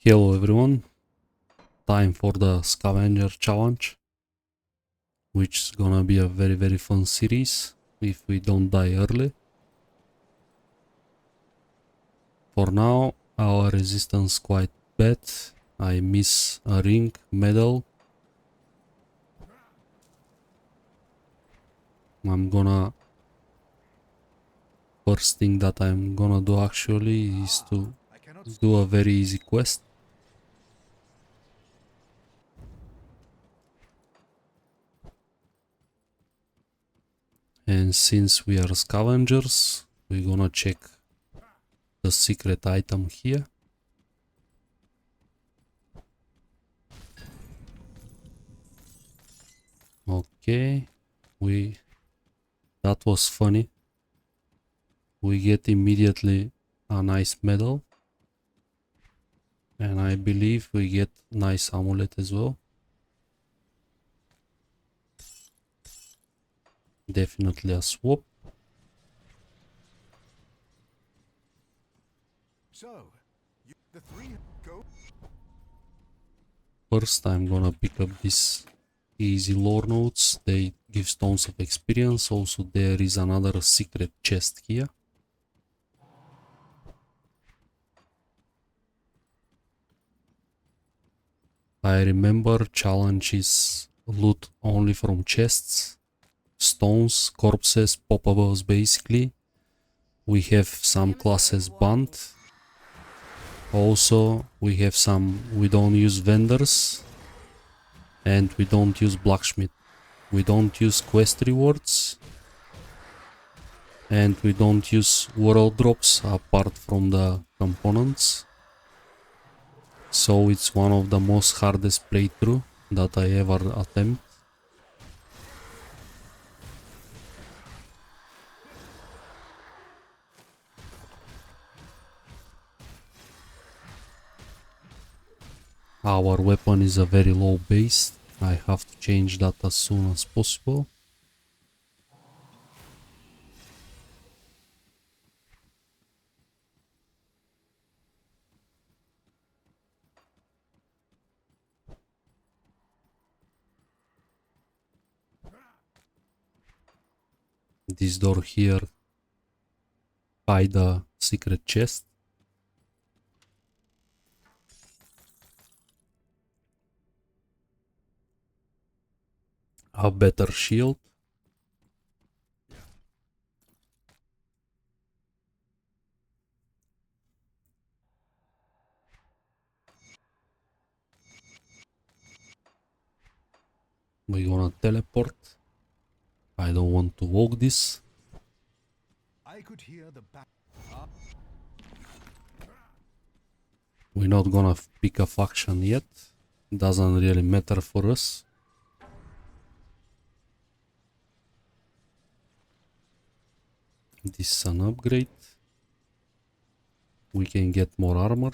Hello everyone, time for the Scavenger challenge, which is gonna be a very fun series if we don't die early. For now, our resistance quite bad. I miss a ring, medal. First thing that I'm gonna do actually is to do a very easy quest. And since we are scavengers, we're gonna check the secret item here. Okay, that was funny. We get immediately a nice medal, and I believe we get nice amulet as well. Definitely a swap. First I'm gonna pick up these easy lore notes. They give stones of experience. Also there is another secret chest here. I remember challenge is loot only from chests, stones, corpses, poppables basically. We have some classes banned. Also we have we don't use vendors, and we don't use blacksmith. We don't use quest rewards, and we don't use world drops apart from the components. So it's one of the most hardest playthrough that I ever attempt. Our weapon is a very low base. I have to change that as soon as possible. This door here hide a secret chest. A better shield. We're gonna teleport. I don't want to walk this. We're not gonna pick a faction yet. Doesn't really matter for us. This is an upgrade. We can get more armor.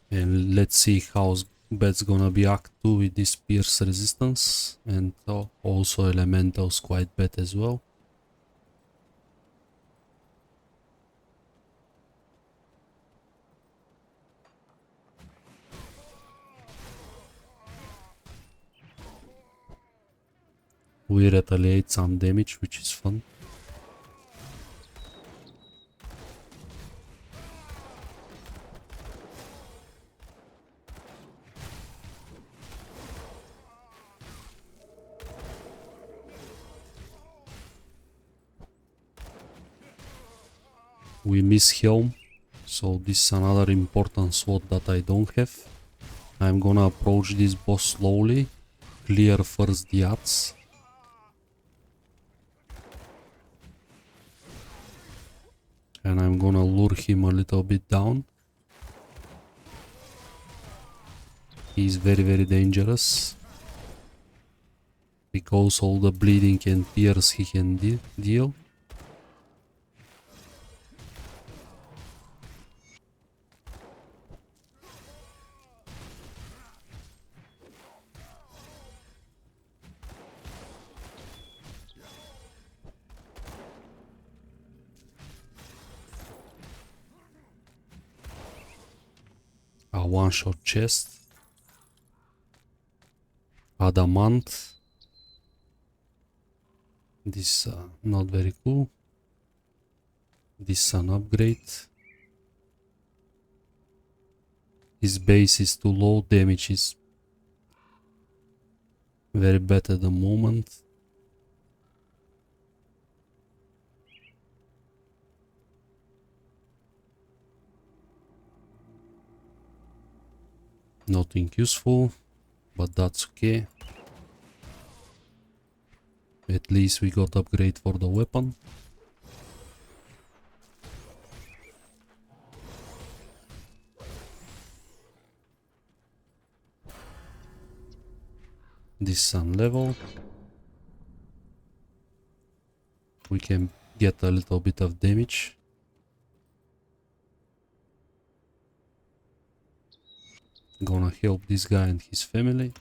And let's see how bad's gonna be Act 2 with this pierce resistance, and also elementals quite bad as well. We retaliate some damage, which is fun. We miss Helm, so this is another important slot that I don't have. I'm gonna approach this boss slowly, clear first the ads. And I'm gonna lure him a little bit down. He's very dangerous, because all the bleeding and pierce he can deal. A one-shot chest. Adamant. This not very cool. This is an upgrade. His base is too low, damage is very bad at the moment. Nothing useful, but that's okay. At least we got upgrade for the weapon. This is some level. We can get a little bit of damage. Gonna help this guy and his family.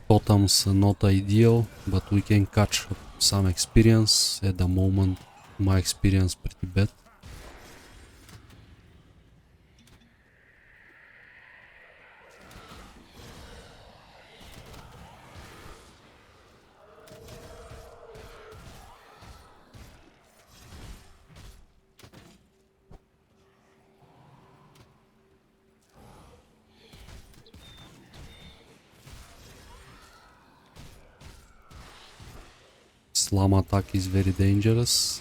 Totems not ideal, but we can catch up some experience. At the moment, my experience pretty bad. Slam attack is very dangerous.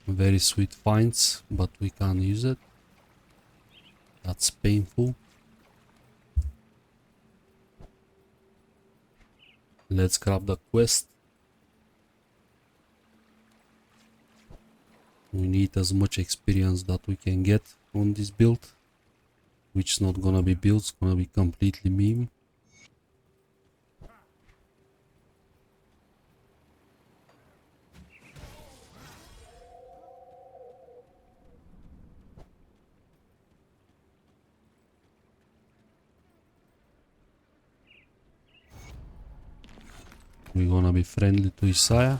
Very sweet finds, but we can't use it. That's painful. Let's grab the quest. We need as much experience that we can get on this build, which is not gonna be built, it's gonna be completely meme. We're gonna be friendly to Isaiah.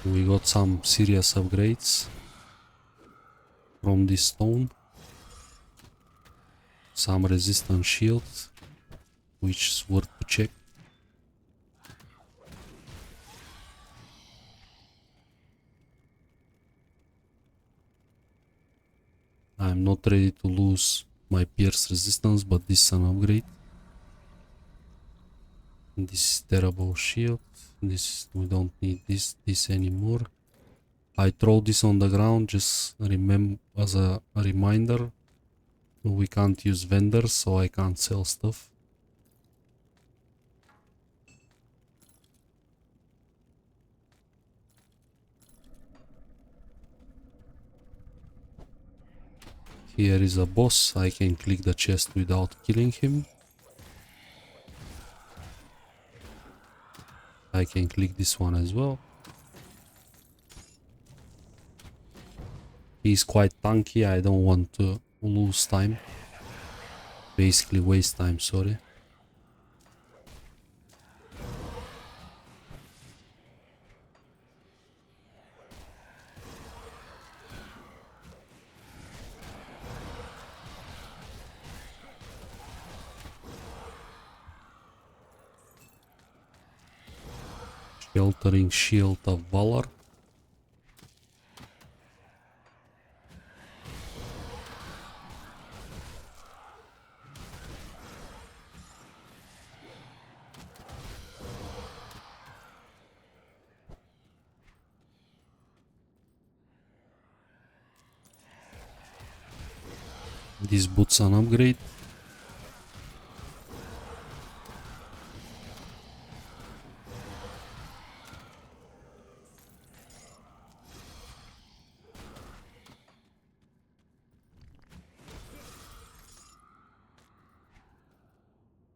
We got some serious upgrades from this stone. Some resistance shield, which is worth to check. I'm not ready to lose my pierce resistance, but this is an upgrade. This is terrible shield. This, we don't need this anymore. I throw this on the ground just remember as a reminder. We can't use vendors, so I can't sell stuff. Here is a boss. I can click the chest without killing him. I can click this one as well. He's quite tanky, I don't want to lose time. Basically waste time, sorry. Sheltering Shield of Valor. This boots an upgrade.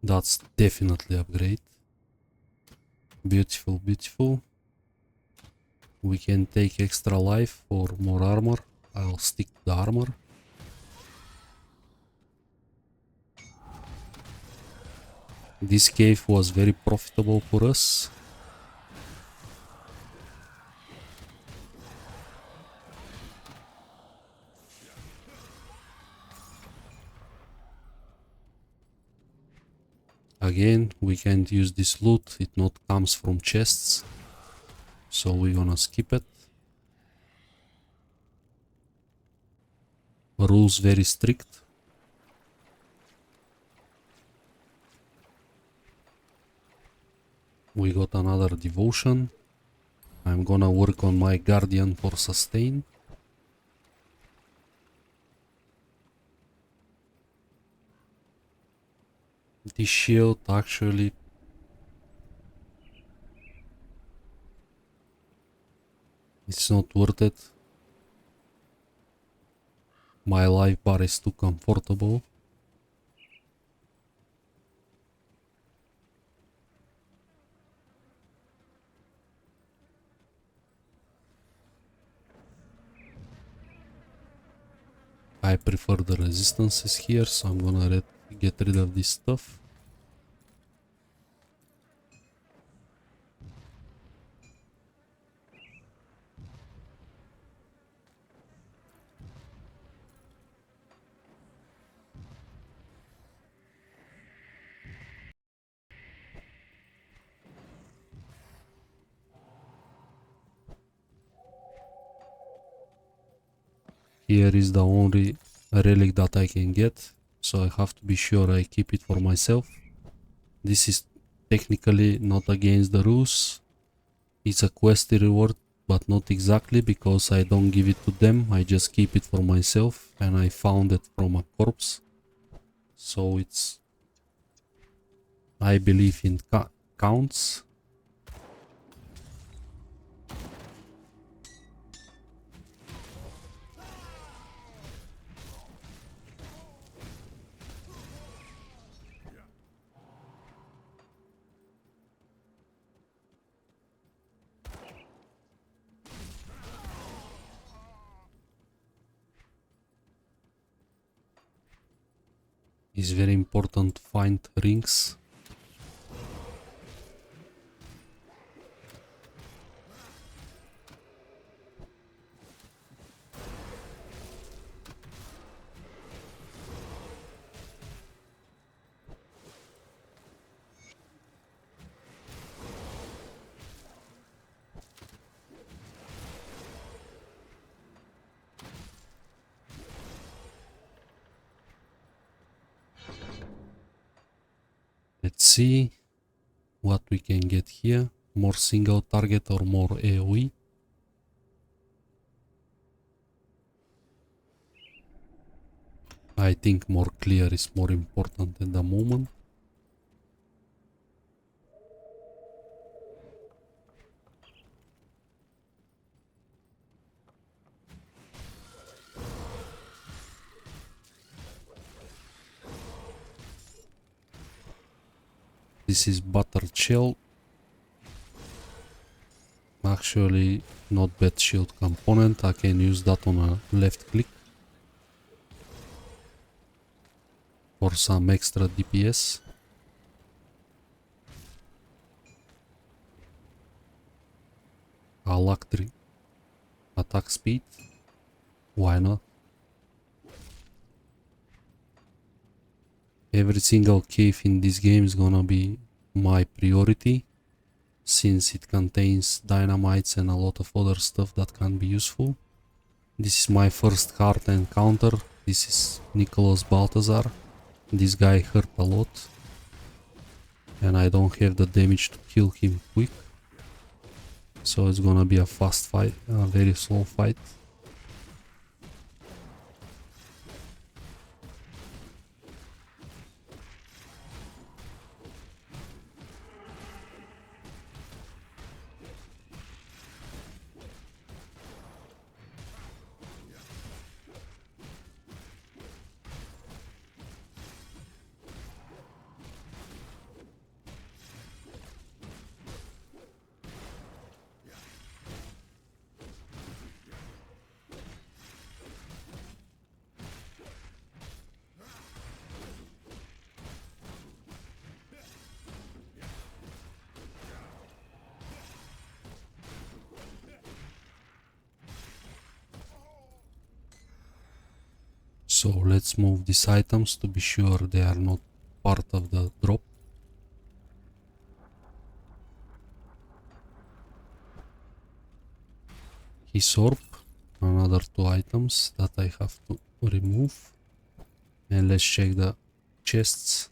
That's definitely upgrade. Beautiful, beautiful. We can take extra life for more armor. I'll stick to the armor. This cave was very profitable for us. Again, we can't use this loot, it not comes from chests. So we're gonna skip it. Rules very strict. We got another devotion. I'm gonna work on my guardian for sustain. This shield actually it's not worth it. My life bar is too comfortable. I prefer the resistances here, so I'm gonna get rid of this stuff. Here is the only relic that I can get, so I have to be sure I keep it for myself. This is technically not against the rules. It's a questy reward, but not exactly, because I don't give it to them, I just keep it for myself, and I found it from a corpse. So it's, I believe, in counts. It's very important to find rings. Let's see what we can get here. More single target or more AoE. I think more clear is more important at the moment. This is buttered shell. Actually, not bad shield component. I can use that on a left click for some extra DPS. Alactri attack speed. Why not? Every single cave in this game is gonna be my priority, since it contains dynamites and a lot of other stuff that can be useful. This is my first hard encounter. This is Nicholas Baltazar. This guy hurt a lot, and I don't have the damage to kill him quick. So it's gonna be a fast fight, a very slow fight. So let's move these items to be sure they are not part of the drop. His orb, another 2 items that I have to remove. And let's check the chests.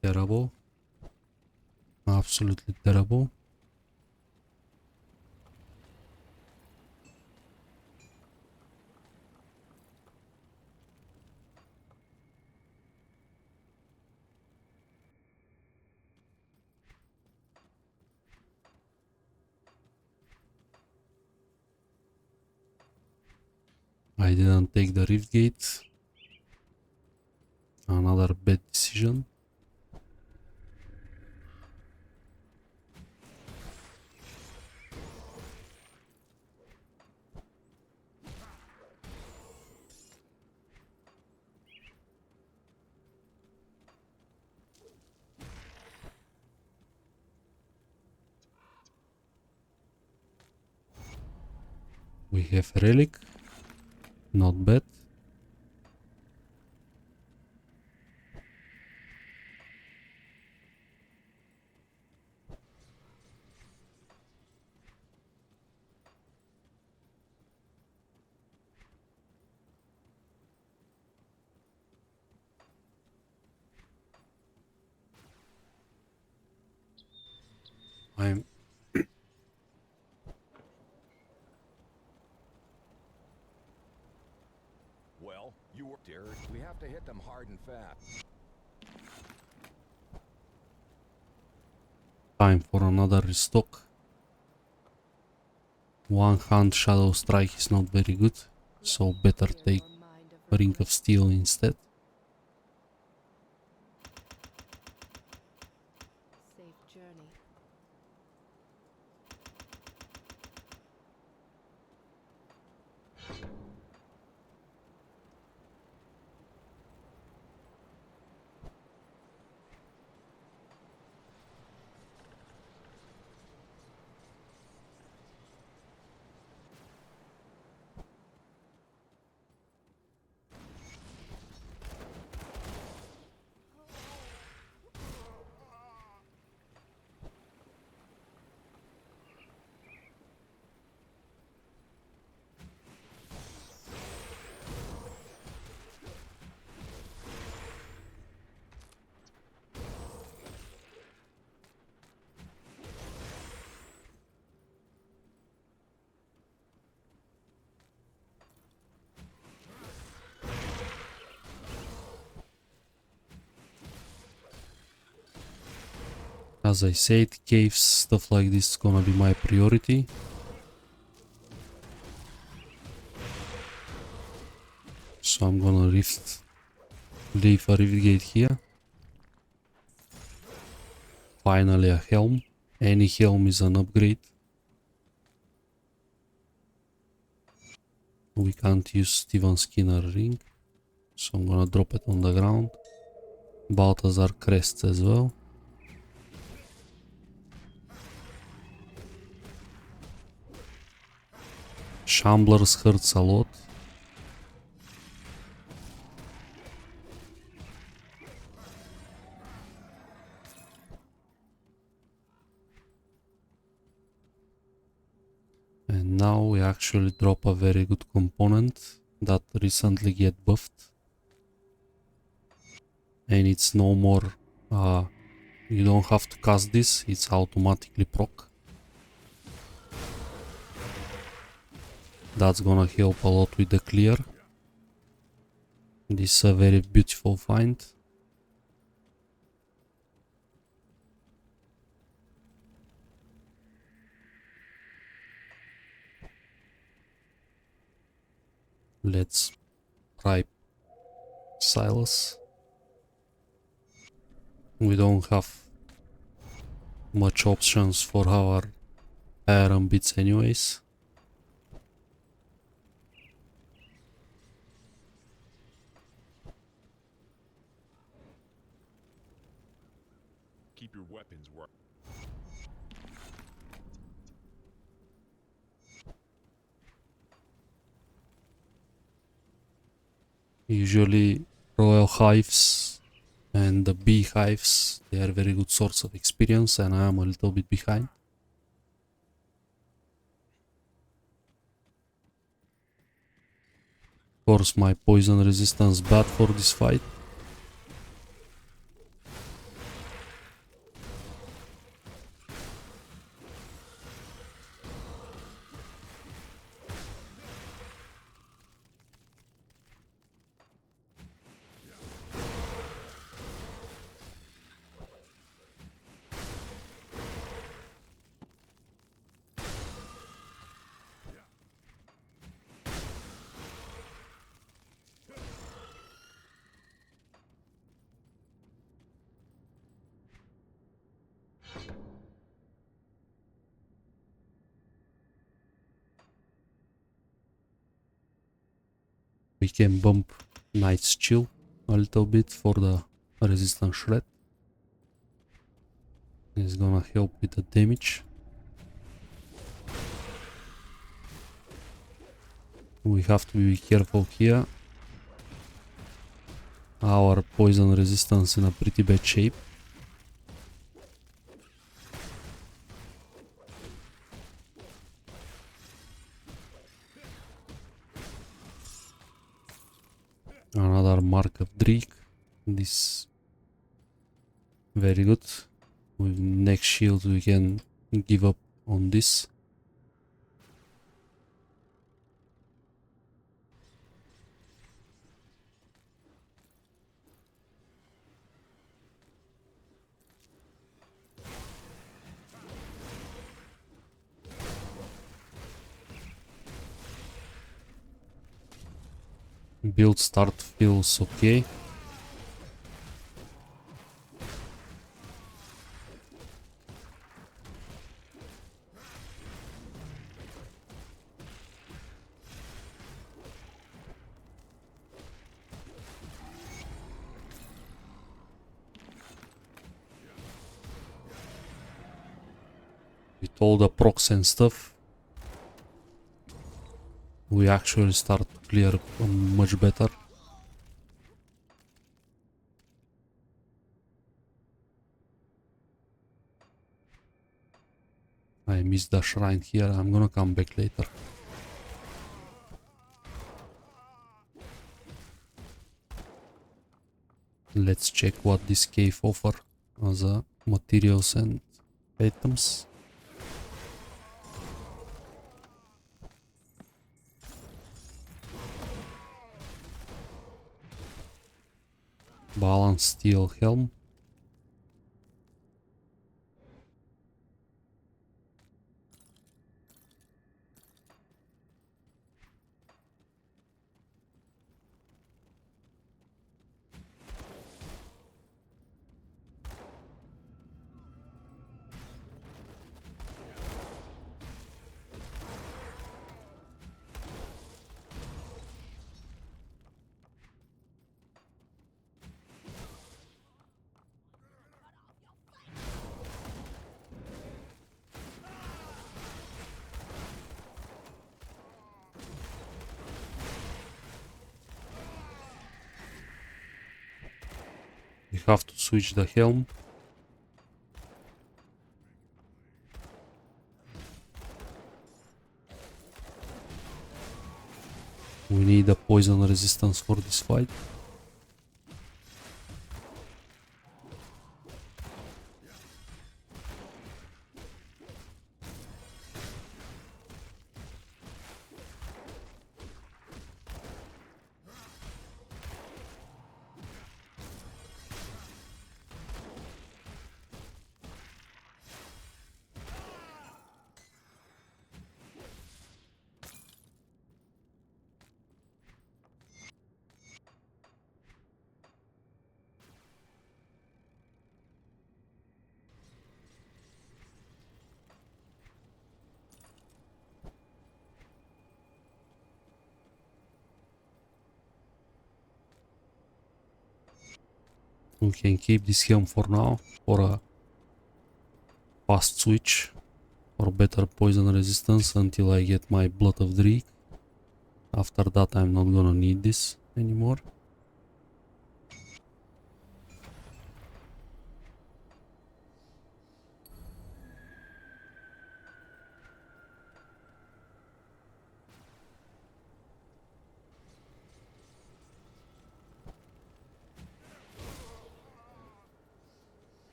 Terrible. Absolutely terrible. I didn't take the rift gate. Another bad decision. We have relic. Not bad. I'm Well, you were there. We have to hit them hard and fast. time for another restock. One hand shadow strike is not very good, so better take Ring of Steel instead. Safe journey. As I said, caves, stuff like this is gonna be my priority. So I'm gonna leave a rift gate here. Finally a helm. Any helm is an upgrade. We can't use Steven Skinner ring, so I'm gonna drop it on the ground. Balthazar crests as well. Shamblers hurts a lot. And now we actually drop a very good component that recently get buffed. And it's no more, you don't have to cast this, it's automatically proc. That's gonna help a lot with the clear. This is a very beautiful find. Let's try Silas. We don't have much options for our iron bits anyways. Keep your weapons work. Usually royal hives and the beehives, they are very good source of experience, and I am a little bit behind. Of course, my poison resistance bad for this fight. We can bump Knight's Chill a little bit for the resistance shred. It's gonna help with the damage. We have to be careful here. Our poison resistance in a pretty bad shape. Another mark of Drake. This very good. With next shield we can give up on this. Build start feels okay. With all the procs and stuff, we actually start to clear much better. I missed the shrine here, I'm gonna come back later. Let's check what this cave offer as materials and items. Balance steel helm. We have to switch the helm. We need a poison resistance for this fight. We can keep this helm for now for a fast switch or better poison resistance until I get my Blood of Drake. After that I'm not gonna need this anymore.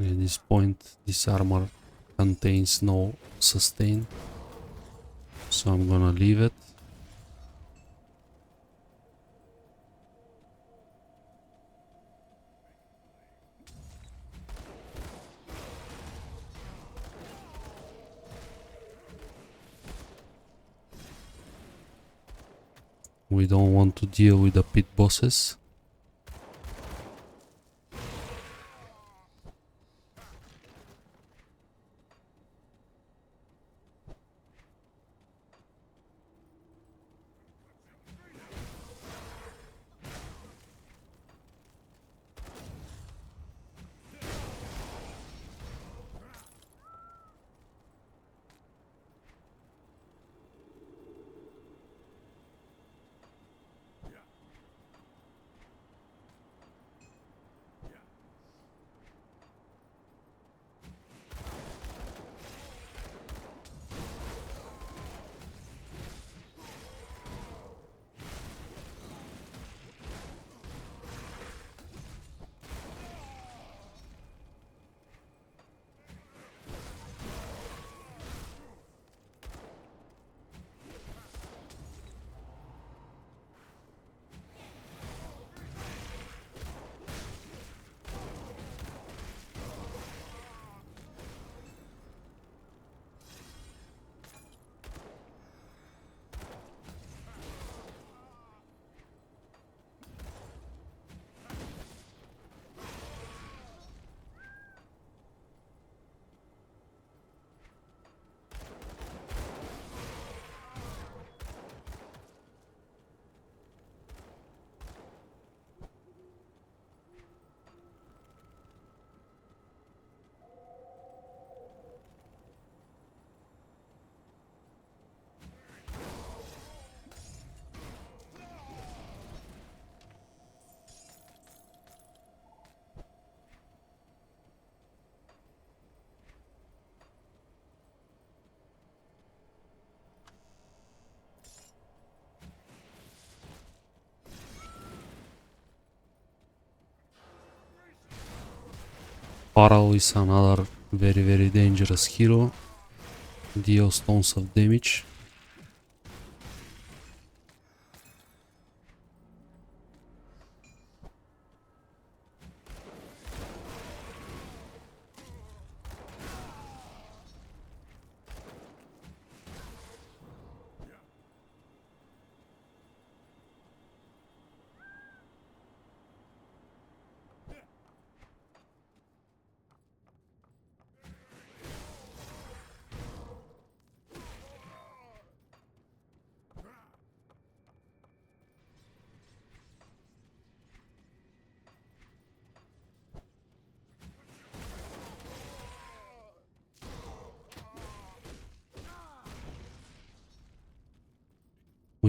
At this point this armor contains no sustain, so I'm gonna leave it. We don't want to deal with the pit bosses. Paral is another very dangerous hero. Deals tons of damage.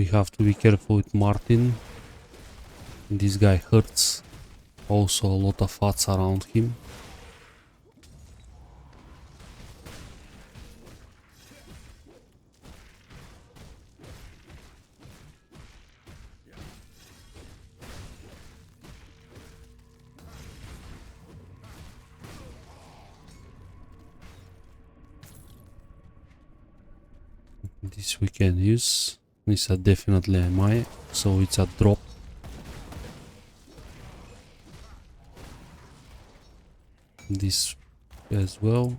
We have to be careful with Martin. This guy hurts. Also a lot of fats around him. This we can use. It's a definitely MI, so it's a drop. This as well.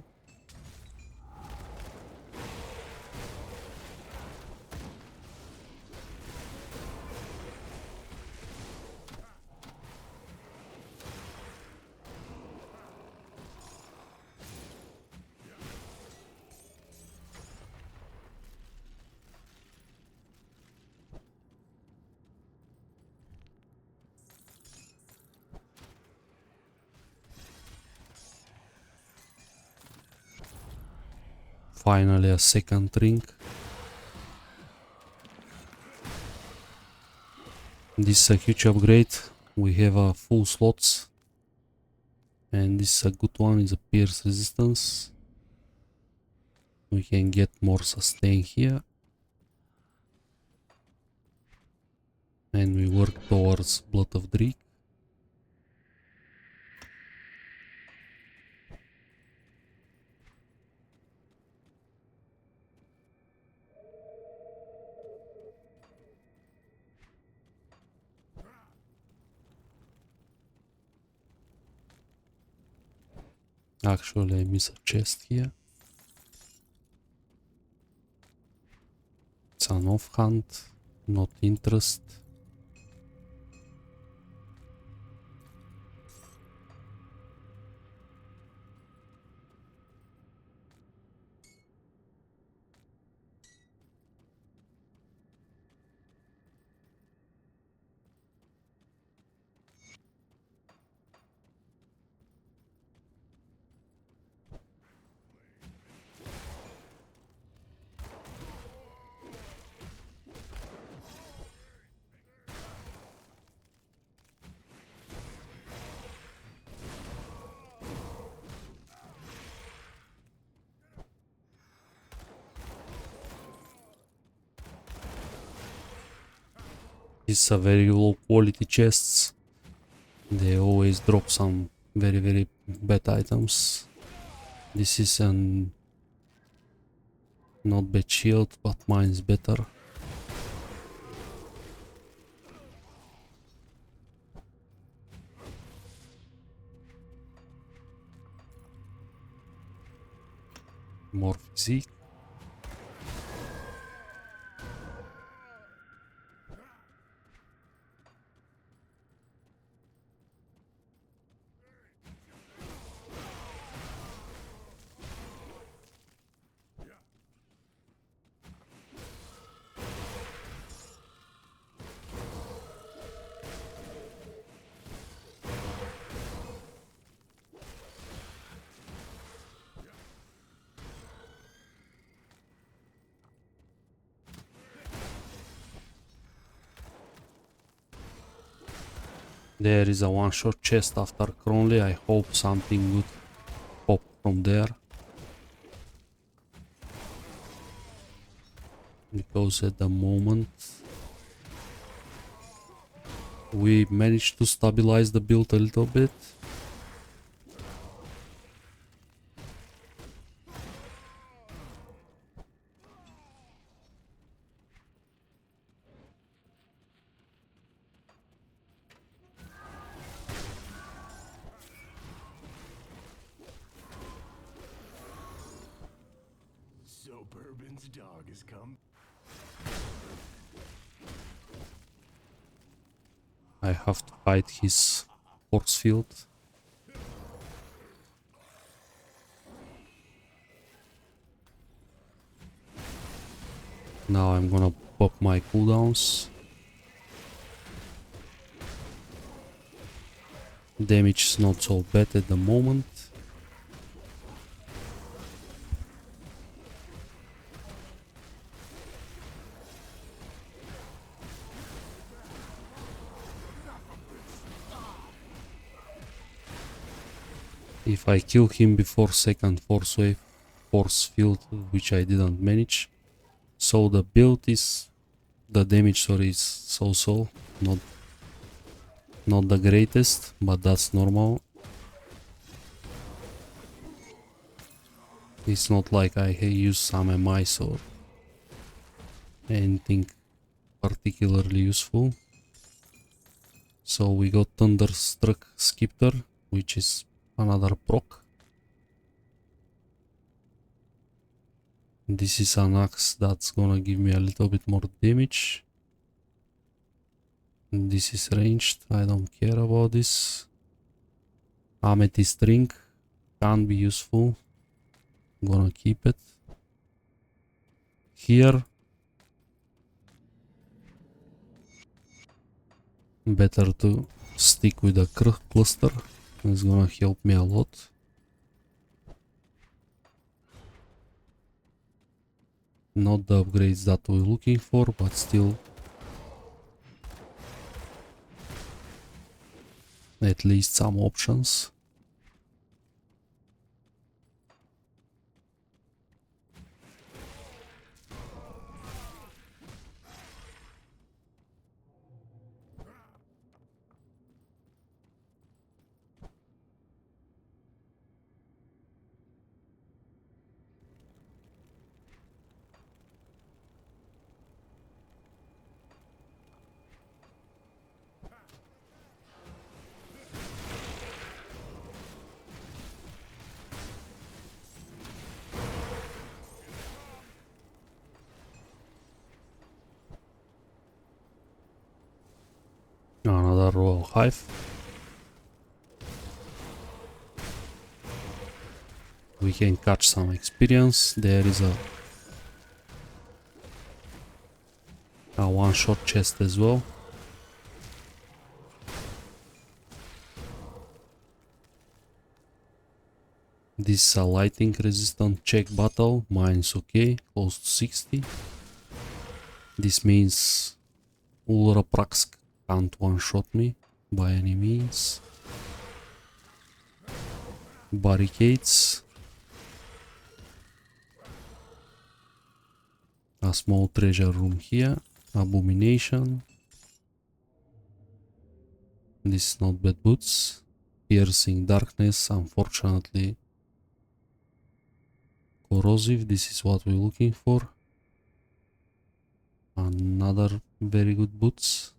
Finally a second ring. This is a huge upgrade. We have a full slots. And this is a good one, is a pierce resistance. We can get more sustain here. And we work towards Blood of Drake. Actually, I miss a chest here. It's an offhand, not interest. These are very low quality chests. They always drop some very bad items. This is an not bad shield, but mine is better. More physique. There is a one-shot chest after Cronley. I hope something good pop from there. Because at the moment we managed to stabilize the build a little bit. So Bourbon's dog has come. I have to fight his force field. Now I'm gonna pop my cooldowns. Damage is not so bad at the moment. If I kill him before second force field, which I didn't manage. So the build is, the damage sorry is so, not the greatest, but that's normal. It's not like I use some MIs or anything particularly useful. So we got Thunderstruck Skipper, which is another proc. This is an axe that's gonna give me a little bit more damage. This is ranged, I don't care about this. Amethyst ring can be useful. I'm gonna keep it. Here, better to stick with the cluster. It's gonna help me a lot. Not the upgrades that we're looking for, but still at least some options. Another royal hive. We can catch some experience. There is a one-shot chest as well. This is a lightning resistant check battle. Mine's okay, close to 60. This means Ulra Prax can't one-shot me by any means. Barricades. A small treasure room here. Abomination. This is not bad boots. Piercing darkness, unfortunately corrosive. This is what we're looking for. Another very good boots.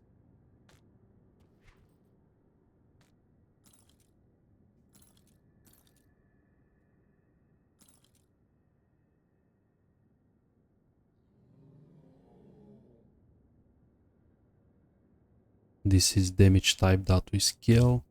This is damage type that we scale.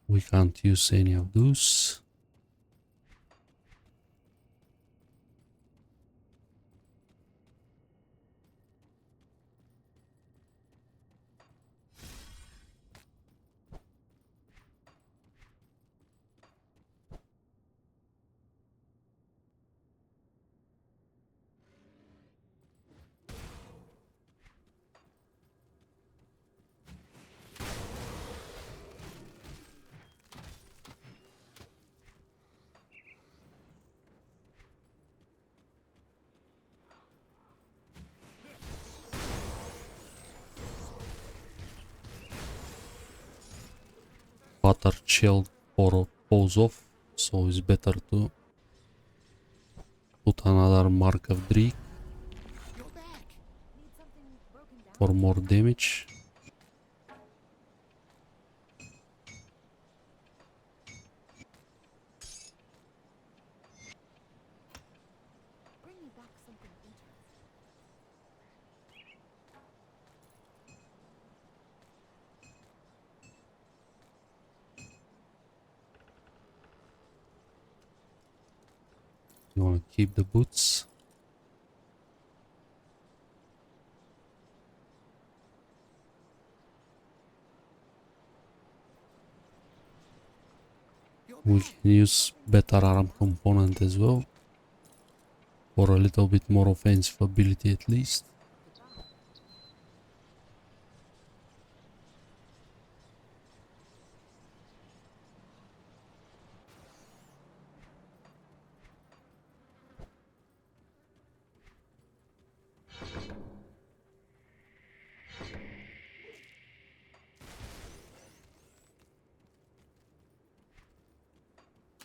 We can't use any of those. Butter shell or pose off, so it's better to put another mark of Drake for more damage. You wanna keep the boots? We can use better arm component as well, for a little bit more offensive ability at least.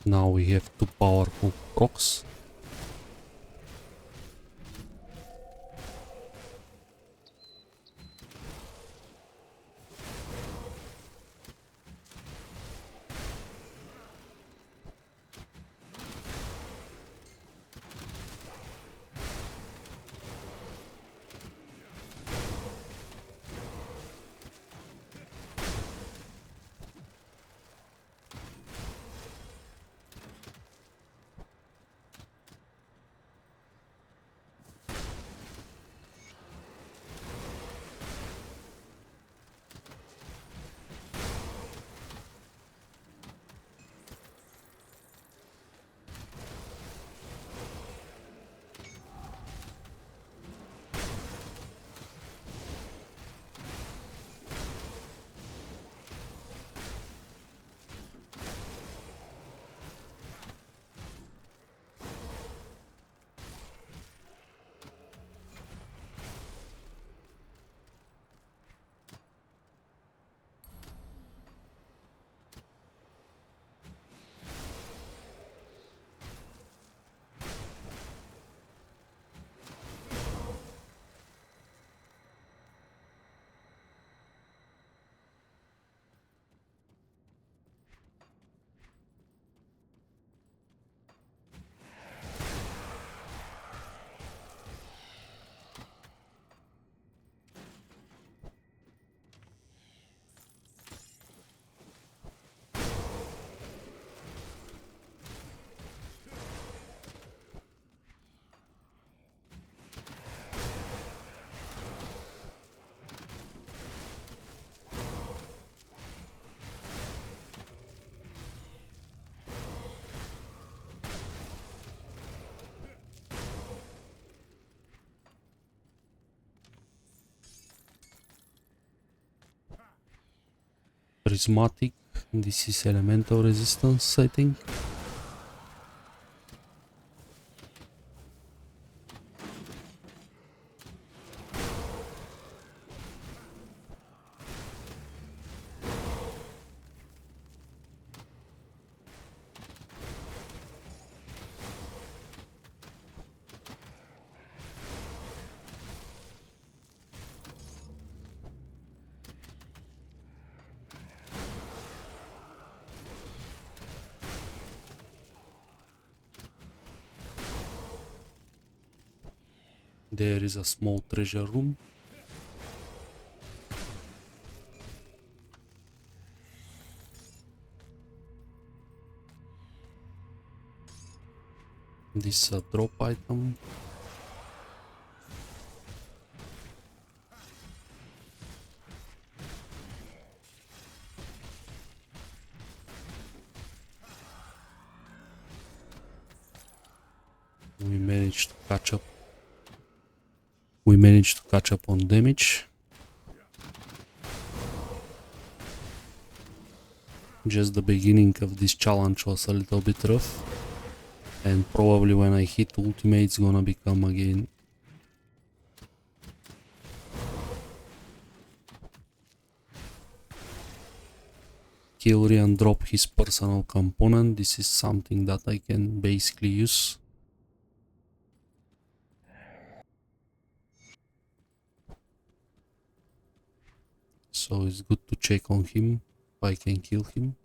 Now we have two powerful procs. Prismatic, this is elemental resistance, I think. There is a small treasure room. This is a drop item. We managed to catch up. We managed to catch up on damage. Just the beginning of this challenge was a little bit rough, and probably when I hit ultimate it's gonna become again. Kilrian drop his personal component. This is something that I can basically use. So it's good to check on him if I can kill him.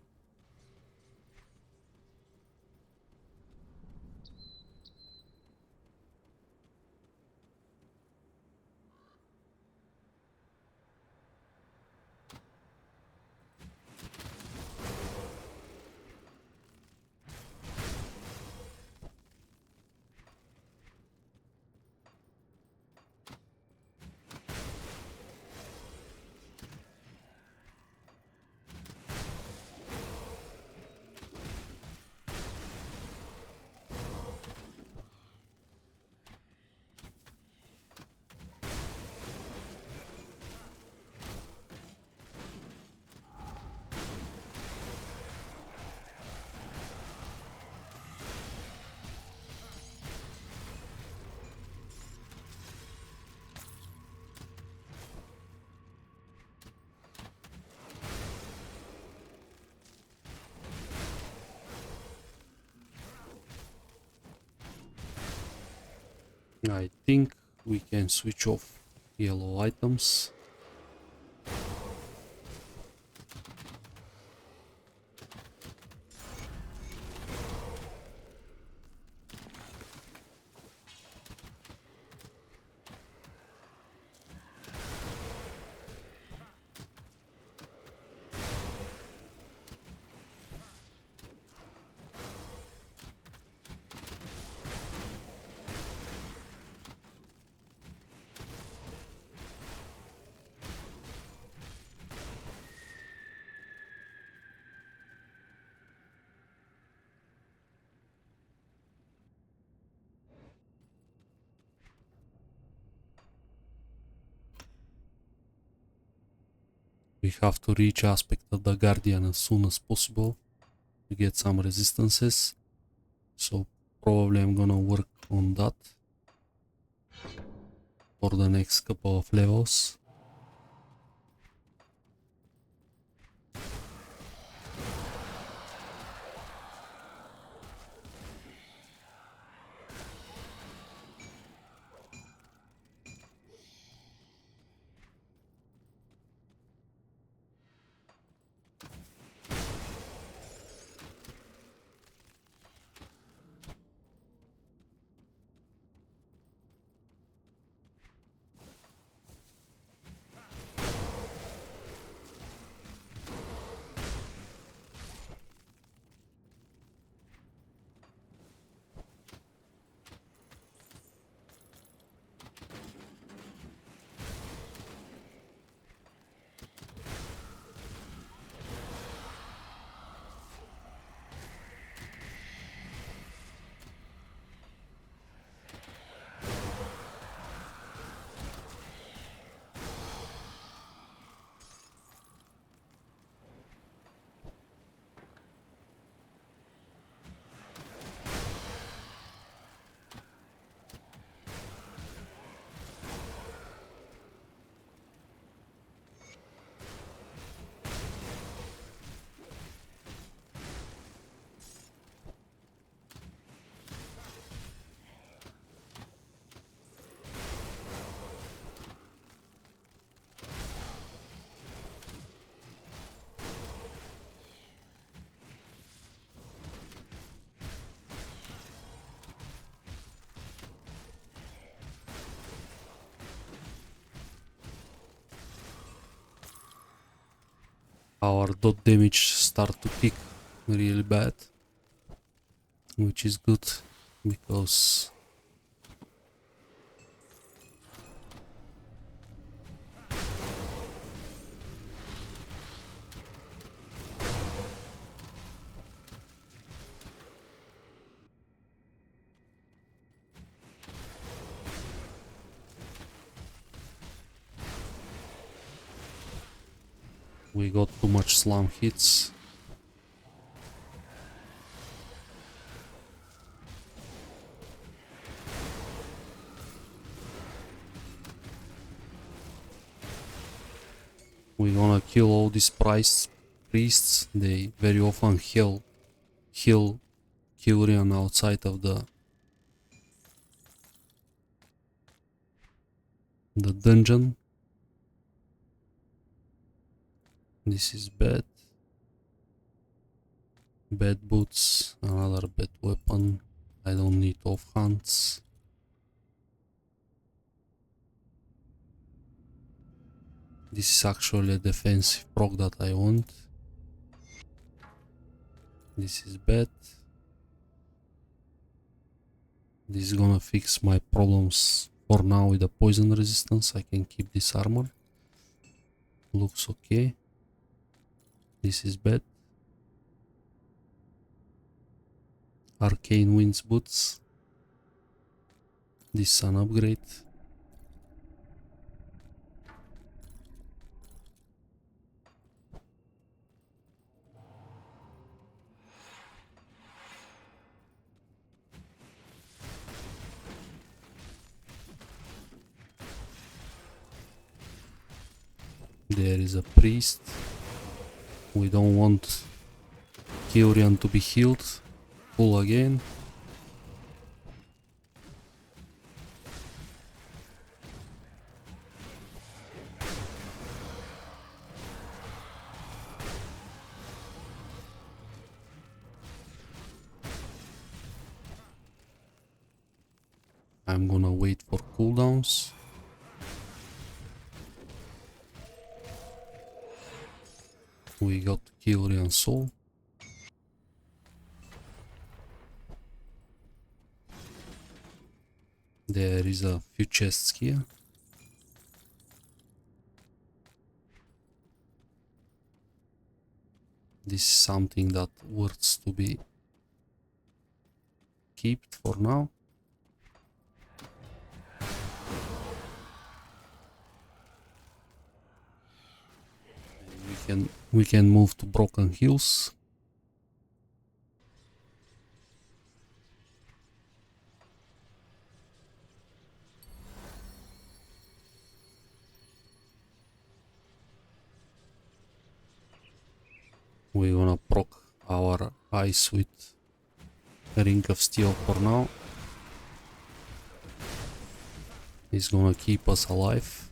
I think we can switch off yellow items. We have to reach aspect of the Guardian as soon as possible to get some resistances. So probably I'm gonna work on that for the next couple of levels. Our dot damage start to kick really bad, which is good because we got too much slam hits. We're gonna kill all these priests. They very often heal Kyrian outside of the dungeon. This is bad. Bad boots, another bad weapon. I don't need offhands. This is actually a defensive proc that I want. This is bad. This is gonna fix my problems for now with the poison resistance. I can keep this armor. Looks okay. This is bad. Arcane Winds boots. This is an upgrade. There is a priest. We don't want Kyrian to be healed full again. I'm gonna wait for cooldowns. We got Kyrian Soul. There is a few chests here. This is something that worth to be kept for now. We can move to Broken Hills. We're gonna proc our eyes with Ring of Steel for now. It's gonna keep us alive.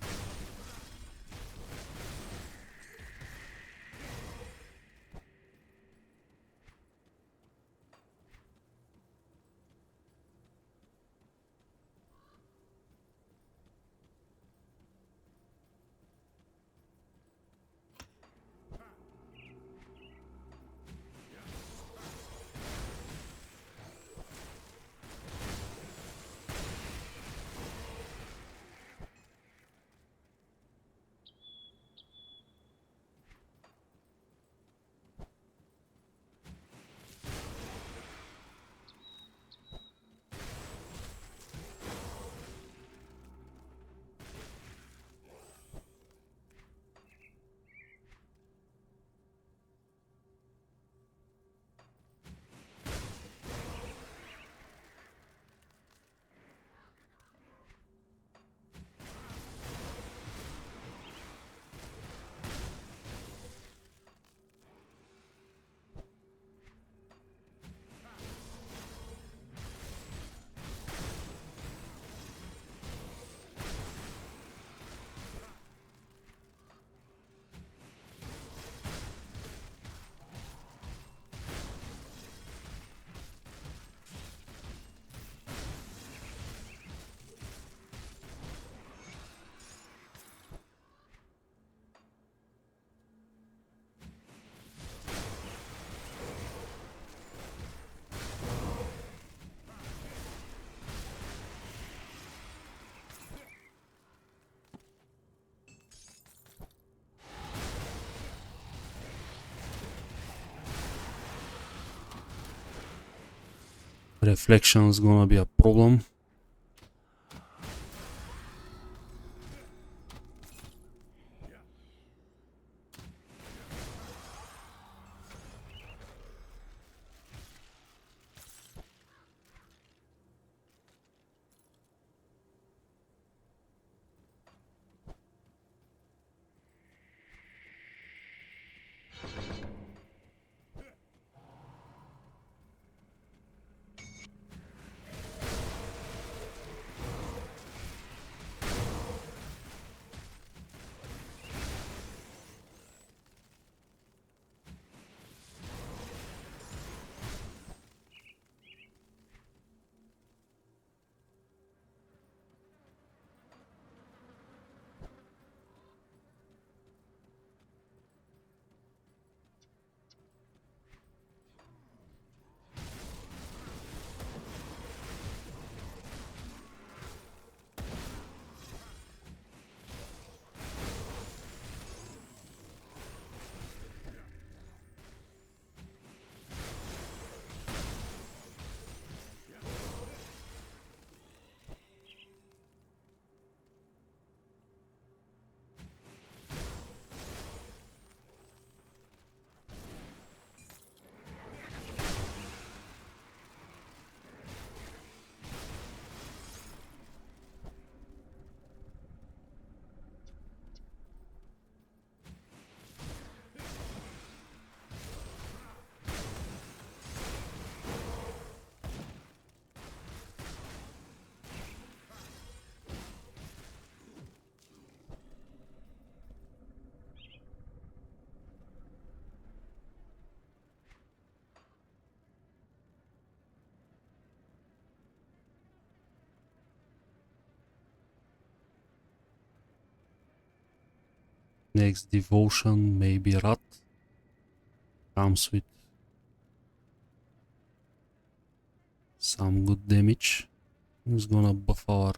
Reflection is gonna be a problem. Next devotion, maybe rat. Comes with some good damage. It's gonna buff our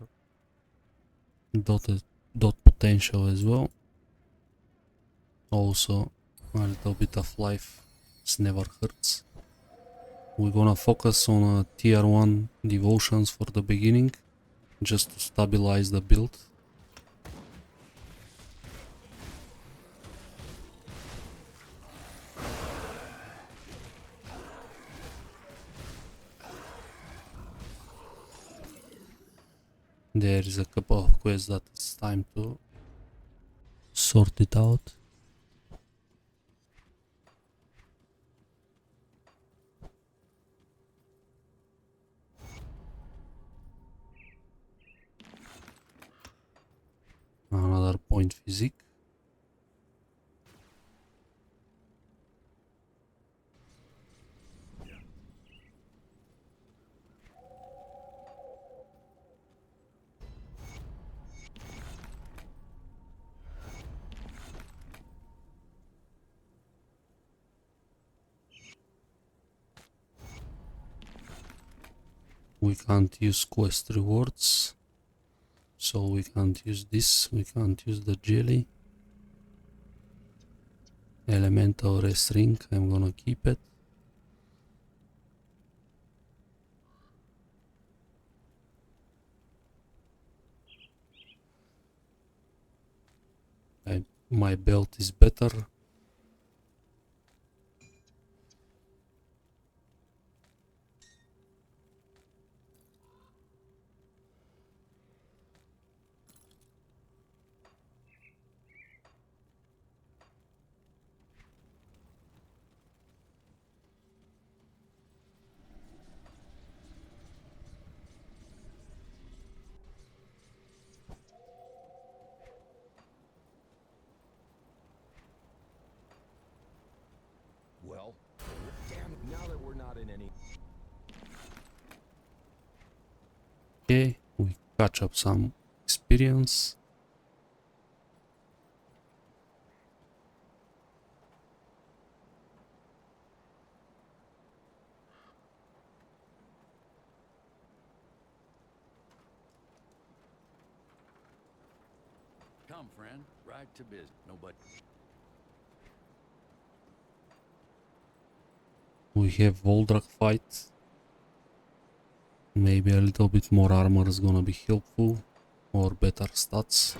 dot potential as well. Also a little bit of life, it never hurts. We're gonna focus on tier 1 devotions for the beginning, just to stabilize the build. There is a couple of quests that it's time to sort it out. Another point physique. We can't use quest rewards, so we can't use this, we can't use the jelly. Elemental rest ring, I'm gonna keep it. My belt is better. Well, damn it, now that we're not in any... Okay, we catch up some experience. Come, friend, right to business. Nobody. We have Voldrak fight. Maybe a little bit more armor is gonna be helpful, or better stats.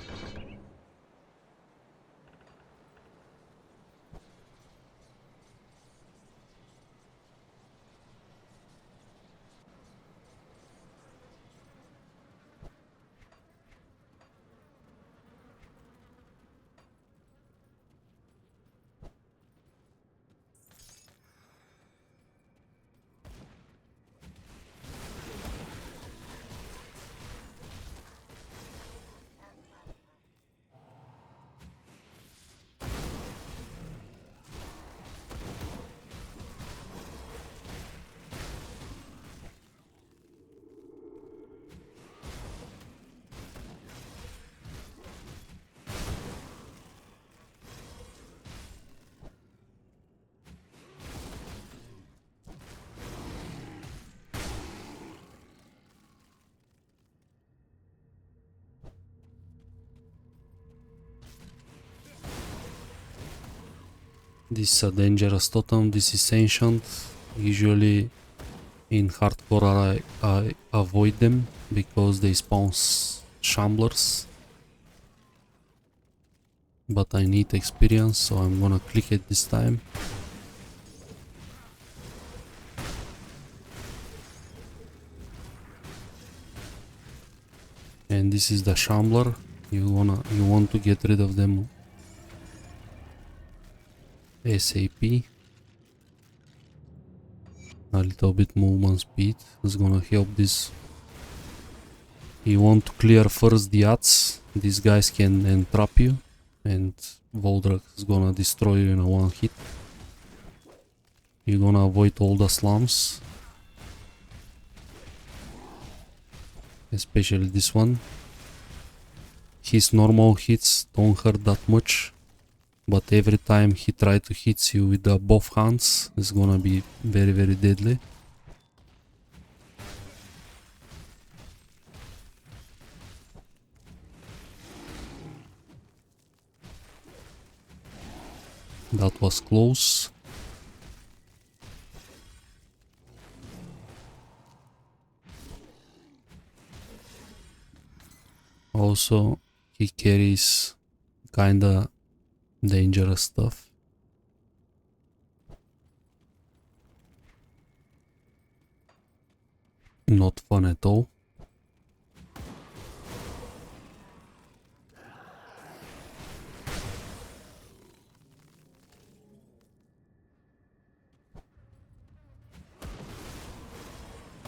This is a dangerous totem, this is ancient. Usually in hardcore I avoid them because they spawn shamblers. But I need experience, so I'm gonna click it this time. And this is the shambler. You want to get rid of them ASAP. A little bit movement speed is gonna help this. You want to clear first the ads. These guys can entrap you, and Voldrak is gonna destroy you in a one hit. You're gonna avoid all the slums, especially this one. His normal hits don't hurt that much, but every time he try to hit you with the both hands, it's gonna be very, very deadly. That was close. Also, he carries kinda dangerous stuff. Not fun at all.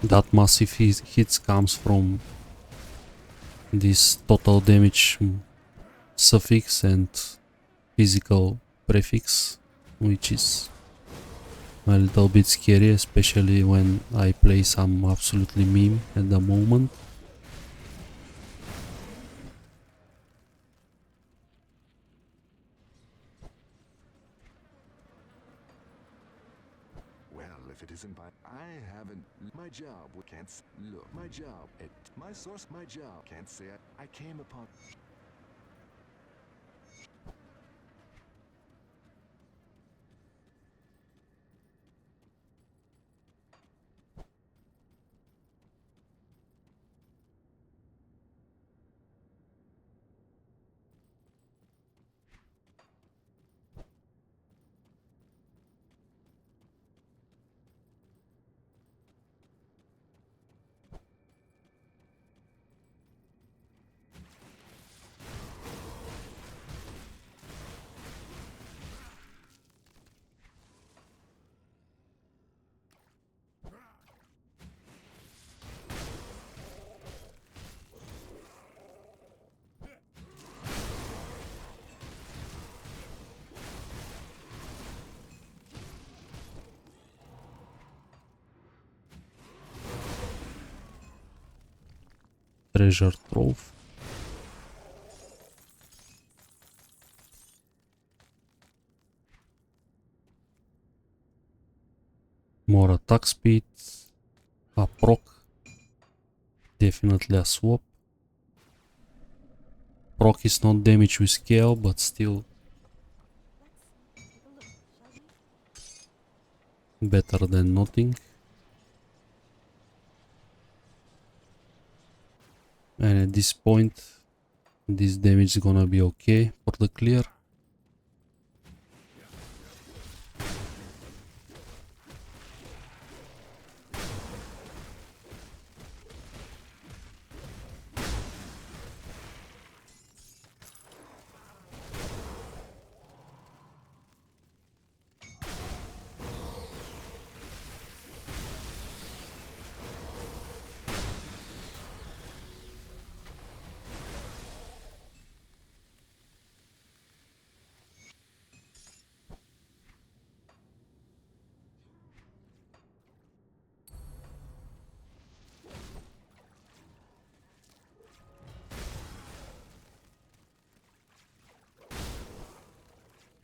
That massive hits comes from this total damage suffix and physical prefix, which is a little bit scary, especially when I play some absolutely meme at the moment. Well, if it isn't by... I haven't... My job can't... Look, my job... my source... My job can't say I came upon... Treasure trove. More attack speed. A proc. Definitely a swap. Proc is not damage with scale, but still better than nothing. And at this point, this damage is gonna be okay for the clear.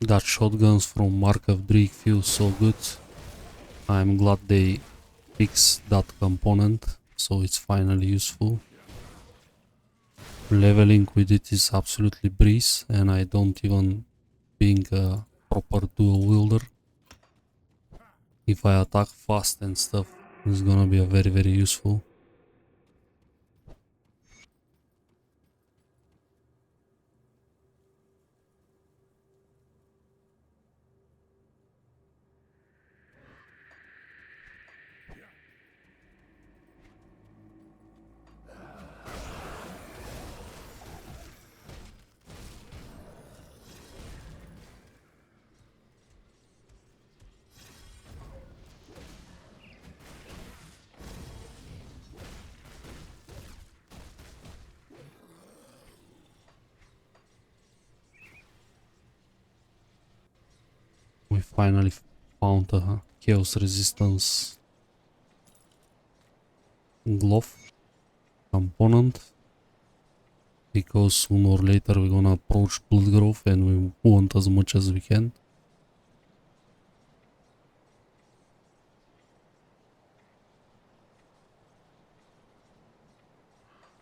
That shotguns from Mark of Drake feels so good. I'm glad they fixed that component, so it's finally useful. Leveling with it is absolutely breeze, and I don't even being a proper dual wielder. If I attack fast and stuff, it's gonna be a very, very useful. We finally found a chaos resistance glove component. because sooner or later we're gonna approach blood growth and we want as much as we can.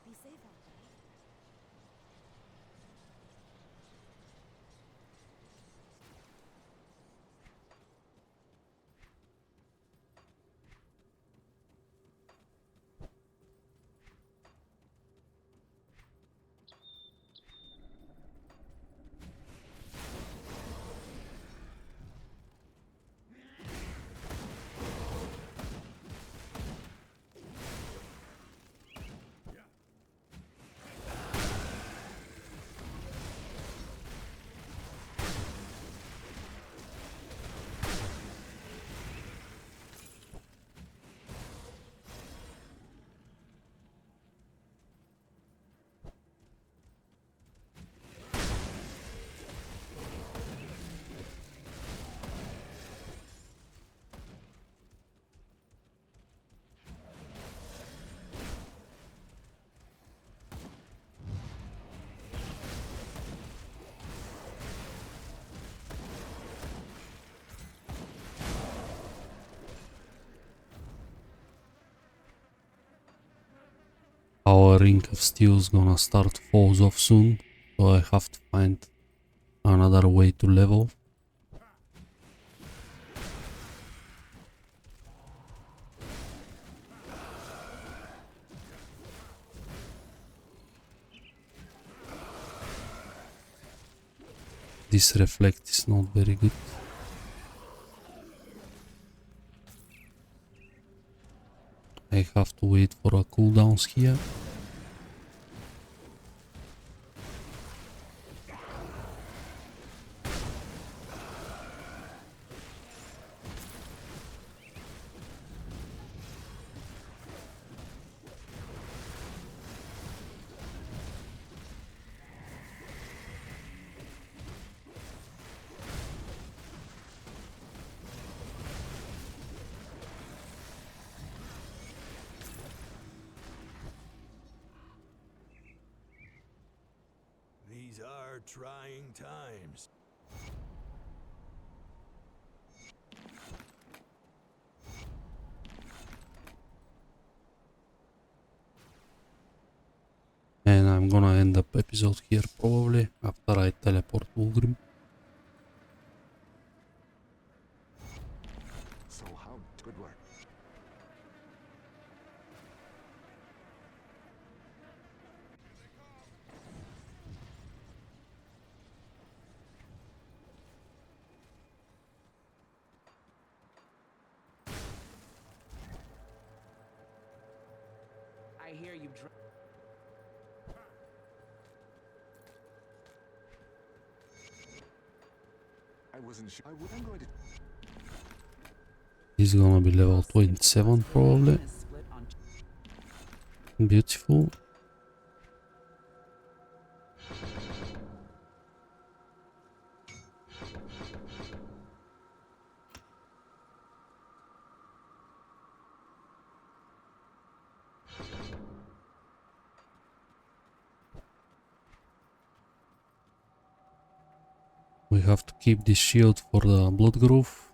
Be safe out there. Our ring of steel is gonna start falls off soon, so I have to find another way to level. This reflect is not very good. I have to wait for a cooldowns here. These are trying times. And I'm gonna end up episode here probably after I teleport Ulgrim. So how good work. I hear you. I wasn't sure. I'm going to. He's gonna be level 27 probably. Beautiful. We have to keep this shield for the blood growth.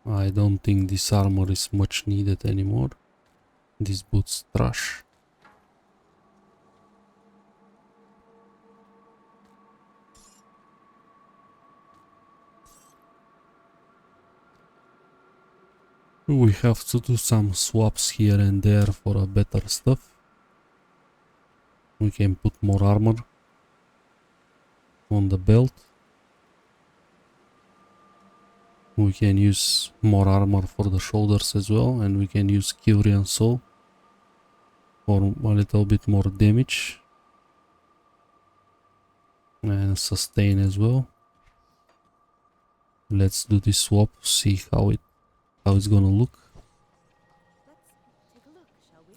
I don't think this armor is much needed anymore. This boots trash. We have to do some swaps here and there for a better stuff. We can put more armor on the belt. We can use more armor for the shoulders as well, and we can use Kyrian Soul for a little bit more damage and sustain as well. Let's do this swap, see how it's gonna look. Let's take a look, shall we?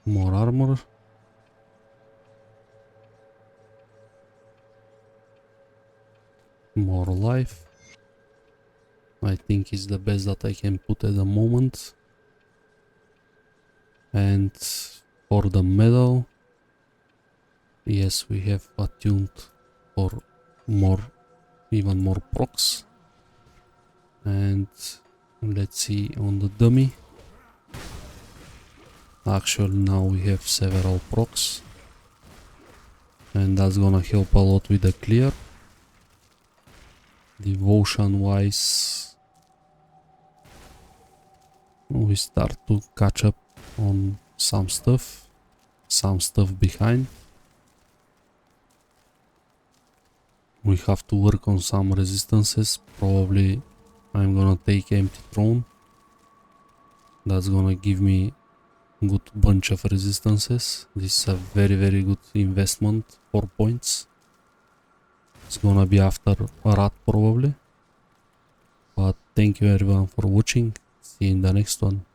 More armor. More life. I think it's the best that I can put at the moment. And for the medal, yes, we have attuned for more, even more procs. And let's see on the dummy. Actually, now we have several procs, and that's gonna help a lot with the clear. Devotion wise, we start to catch up on some stuff behind. We have to work on some resistances. Probably I'm gonna take empty throne. That's gonna give me a good bunch of resistances. This is a very good investment. 4 points. It's gonna be after a rat probably. But thank you everyone for watching. See you in the next one.